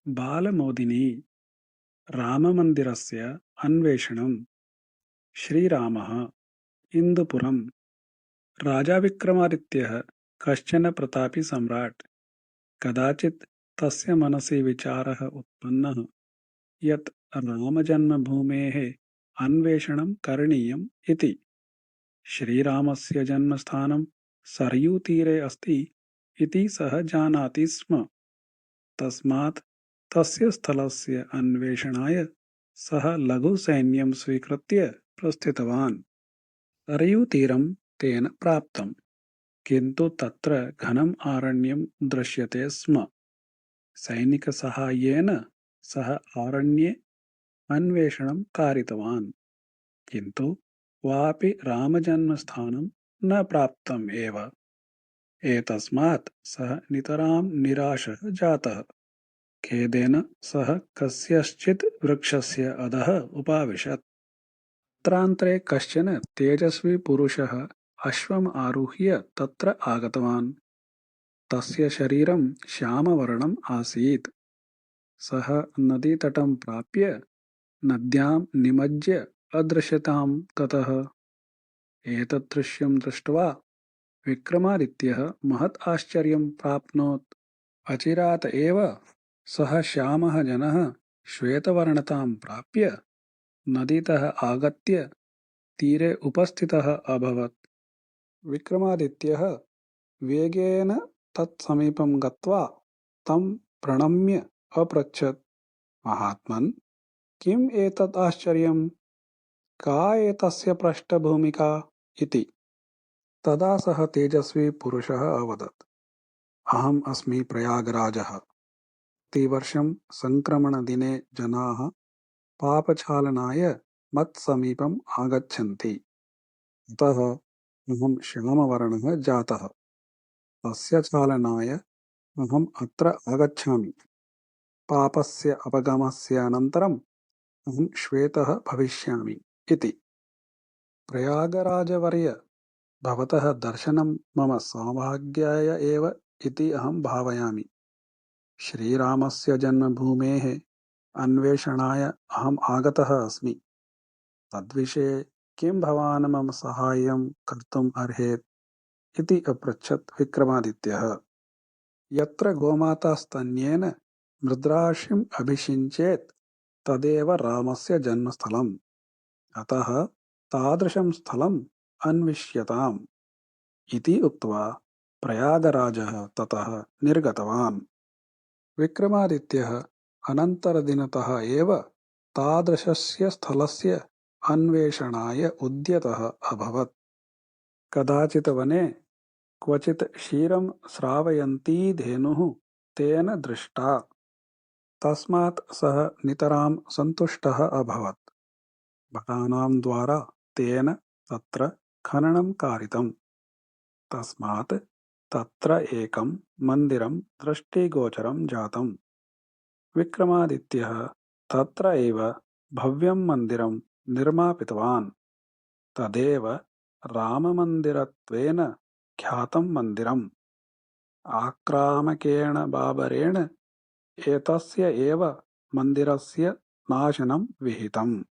बालमोदिनी राममन्दिरस्य अन्वेषणम्। श्रीरामः इन्दुपुरम्। राजा विक्रमादित्यः कश्चन प्रतापी सम्राट्। कदाचित् तस्य मनसि विचारः उत्पन्नः यत् रामजन्मभूमेः अन्वेषणं करणीयम् इति। श्रीरामस्य जन्मस्थानं सरयूतीरे अस्ति इति सः जानाति स्म। तस्मात् तस्य स्थलस्य अन्वेषणाय सः लघुसैन्यं स्वीकृत्य प्रस्थितवान्। सरयूतीरं तेन प्राप्तम्, किन्तु तत्र घनम् आरण्यं दृश्यते स्म। सैनिकसाहाय्येन सः आरण्ये अन्वेषणं कारितवान्, किन्तु क्वापि रामजन्मस्थानं न प्राप्तम् एव। एतस्मात् सः नितरां निराशः जातः। खेदेन सः कस्यश्चित् वृक्षस्य अधः उपाविशत्। अत्रान्तरे कश्चन तेजस्वी पुरुषः अश्वम् आरुह्य तत्र आगतवान्। तस्य शरीरं श्यामवर्णम् आसीत्। सः नदीतटं प्राप्य नद्यां निमज्ज्य अदृश्यतां ततः। एतत् दृश्यं दृष्ट्वा विक्रमादित्यः महत् आश्चर्यं प्राप्नोत्। अचिरात् एव सः श्यामः जनः श्वेतवर्णतां प्राप्य नदीतः आगत्य तीरे उपस्थितः अभवत्। विक्रमादित्यः वेगेन तत्समीपं गत्वा तं प्रणम्य अपृच्छत्, महात्मन्, किम् एतत् आश्चर्यम्? का एतस्य पृष्ठभूमिका इति। तदा सः तेजस्वी पुरुषः अवदत्, अहम् अस्मि प्रयागराजः। प्रतिवर्षं सङ्क्रमणदिने जनाः पापक्षालनाय मत्समीपम् आगच्छन्ति। अतः अहं श्यामवर्णः जातः। तस्य क्षालनाय अहम् अत्र आगच्छामि। पापस्य अपगमस्य अनन्तरम् अहं श्वेतः भविष्यामि इति। प्रयागराजवर्य, भवतः दर्शनं मम सौभाग्याय एव इति अहं भावयामि। श्रीरामस्य जन्मभूमेः अन्वेषणाय अहम् आगतः अस्मि। तद्विषये किं भवान् मम साहाय्यं कर्तुम् अर्हेत् इति अपृच्छत् विक्रमादित्यः। यत्र गोमाता स्तन्येन मृद्राशिम् अभिषिञ्चेत् तदेव रामस्य जन्मस्थलम्। अतः तादृशं स्थलम् अन्विष्यताम् इति उक्त्वा प्रयागराजः ततः निर्गतवान्। विक्रमादित्यः अनन्तरदिनतः एव तादृशस्य स्थलस्य अन्वेषणाय उद्यतः अभवत्। कदाचित् वने क्वचित् क्षीरं स्रावयन्ती धेनुः तेन दृष्टा। तस्मात् सः नितरां सन्तुष्टः अभवत्। भटानां द्वारा तेन तत्र खननं कारितम्। तस्मात् तत्र एकं मन्दिरं दृष्टिगोचरं जातम्। विक्रमादित्यः तत्र एव भव्यं मन्दिरं निर्मापितवान्। तदेव राममन्दिरत्वेन ख्यातं मन्दिरम्। आक्रामकेण बाबरेण एतस्य एव मन्दिरस्य नाशनं विहितम्।